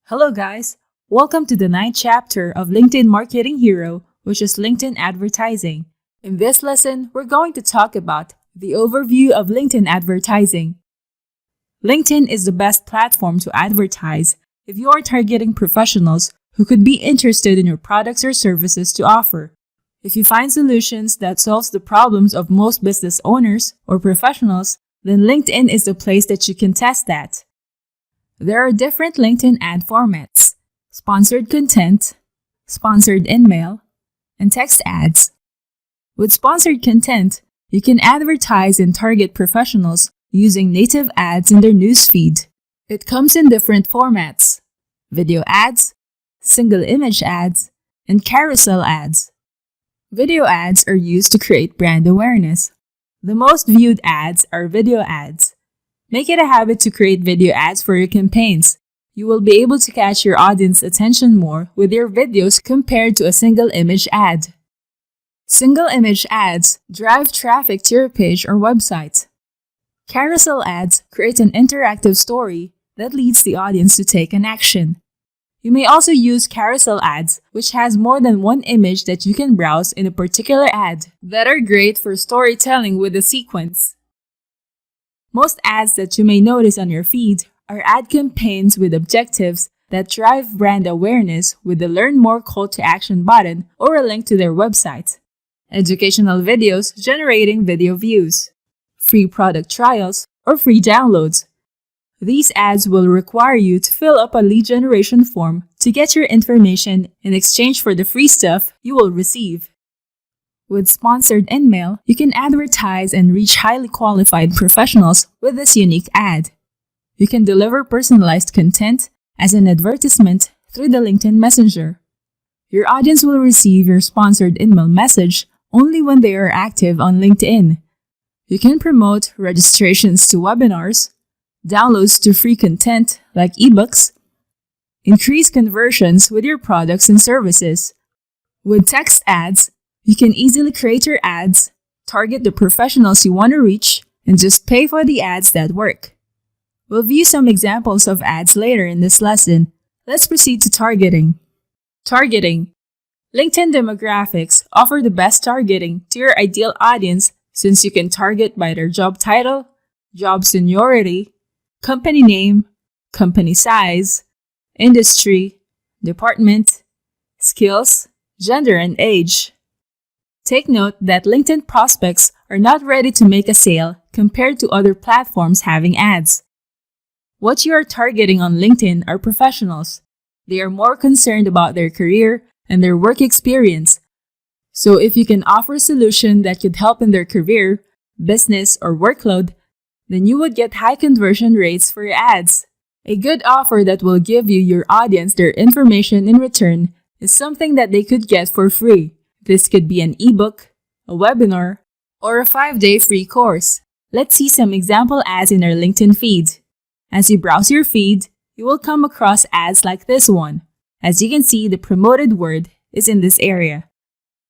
Hello guys! Welcome to the 9th chapter of LinkedIn Marketing Hero, which is LinkedIn Advertising. In this lesson, we're going to talk about the overview of LinkedIn advertising. LinkedIn is the best platform to advertise if you are targeting professionals who could be interested in your products or services to offer. If you find solutions that solves the problems of most business owners or professionals, then LinkedIn is the place that you can test that. There are different LinkedIn ad formats: sponsored content, sponsored email, and text ads. With sponsored content, you can advertise and target professionals using native ads in their newsfeed. It comes in different formats: video ads, single image ads, and carousel ads. Video ads are used to create brand awareness. The most viewed ads are video ads. Make it a habit to create video ads for your campaigns. You will be able to catch your audience attention more with your videos compared to a single image ad. Single image ads drive traffic to your page or website. Carousel ads create an interactive story that leads the audience to take an action. You may also use carousel ads, which has more than one image that you can browse in a particular ad, that are great for storytelling with a sequence. Most ads that you may notice on your feed are ad campaigns with objectives that drive brand awareness with the Learn More call to action button or a link to their website. Educational videos generating video views. Free product trials or free downloads. These ads will require you to fill up a lead generation form to get your information in exchange for the free stuff you will receive. With sponsored email, you can advertise and reach highly qualified professionals with this unique ad. You can deliver personalized content as an advertisement through the LinkedIn Messenger. Your audience will receive your sponsored email message only when they are active on LinkedIn. You can promote registrations to webinars, downloads to free content like ebooks, increase conversions with your products and services. With text ads, you can easily create your ads, target the professionals you want to reach, and just pay for the ads that work. We'll view some examples of ads later in this lesson. Let's proceed to targeting. Targeting. LinkedIn demographics offer the best targeting to your ideal audience since you can target by their job title, job seniority, company name, company size, industry, department, skills, gender, and age. Take note that LinkedIn prospects are not ready to make a sale compared to other platforms having ads. What you are targeting on LinkedIn are professionals. They are more concerned about their career and their work experience. So if you can offer a solution that could help in their career, business, or workload, then you would get high conversion rates for your ads. A good offer that will give you your audience their information in return is something that they could get for free. This could be an ebook, a webinar, or a 5-day free course. Let's see some example ads in our LinkedIn feed. As you browse your feed, you will come across ads like this one. As you can see, the promoted word is in this area.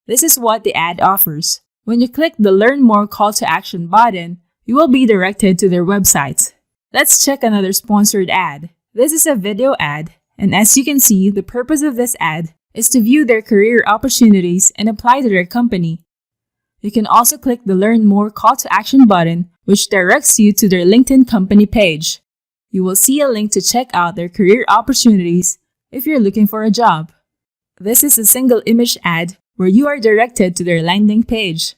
This is what the ad offers. When you click the Learn More call to action button, you will be directed to their website. Let's check another sponsored ad. This is a video ad, and as you can see, the purpose of this ad is to view their career opportunities and apply to their company. You can also click the Learn More call to action button, which directs you to their LinkedIn company page. You will see a link to check out their career opportunities if you're looking for a job. This is a single image ad where you are directed to their landing page.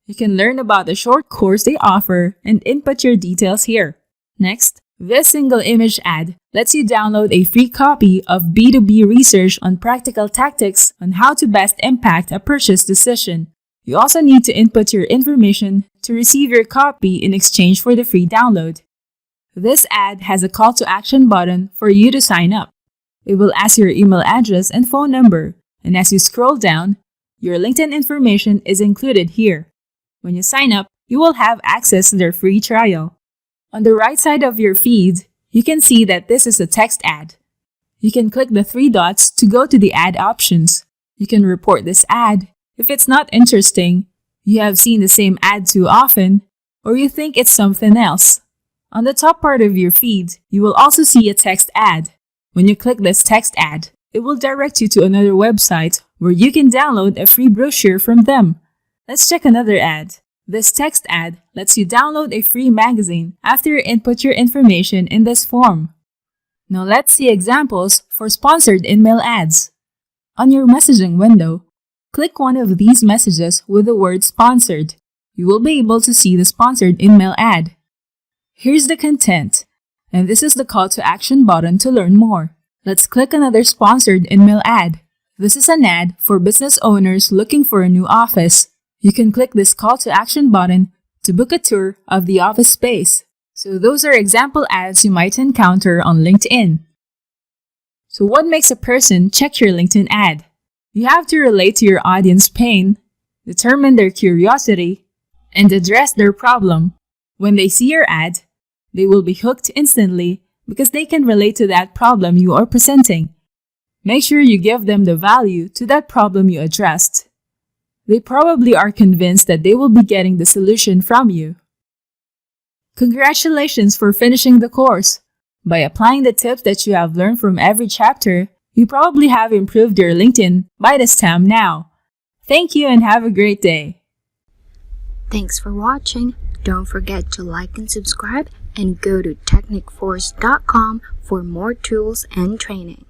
You can learn about the short course they offer and input your details here. Next, this single image ad lets you download a free copy of B2B research on practical tactics on how to best impact a purchase decision. You also need to input your information to receive your copy in exchange for the free download. This ad has a call to action button for you to sign up. It will ask your email address and phone number, and as you scroll down, your LinkedIn information is included here. When you sign up, you will have access to their free trial. On the right side of your feed, you can see that this is a text ad. You can click the 3 dots to go to the ad options. You can report this ad if it's not interesting, you have seen the same ad too often, or you think it's something else. On the top part of your feed, you will also see a text ad. When you click this text ad, it will direct you to another website where you can download a free brochure from them. Let's check another ad. This text ad lets you download a free magazine after you input your information in this form. Now let's see examples for sponsored email ads. On your messaging window, click one of these messages with the word sponsored. You will be able to see the sponsored email ad. Here's the content, and this is the call to action button to learn more. Let's click another sponsored email ad. This is an ad for business owners looking for a new office. You can click this call to action button to book a tour of the office space. So those are example ads you might encounter on LinkedIn. So what makes a person check your LinkedIn ad? You have to relate to your audience pain, determine their curiosity, and address their problem. When they see your ad, they will be hooked instantly because they can relate to that problem you are presenting. Make sure you give them the value to that problem you addressed. They probably are convinced that they will be getting the solution from you. Congratulations for finishing the course! By applying the tips that you have learned from every chapter, you probably have improved your LinkedIn by this time now. Thank you and have a great day! Thanks for watching. Don't forget to like and subscribe and go to technicforce.com for more tools and training.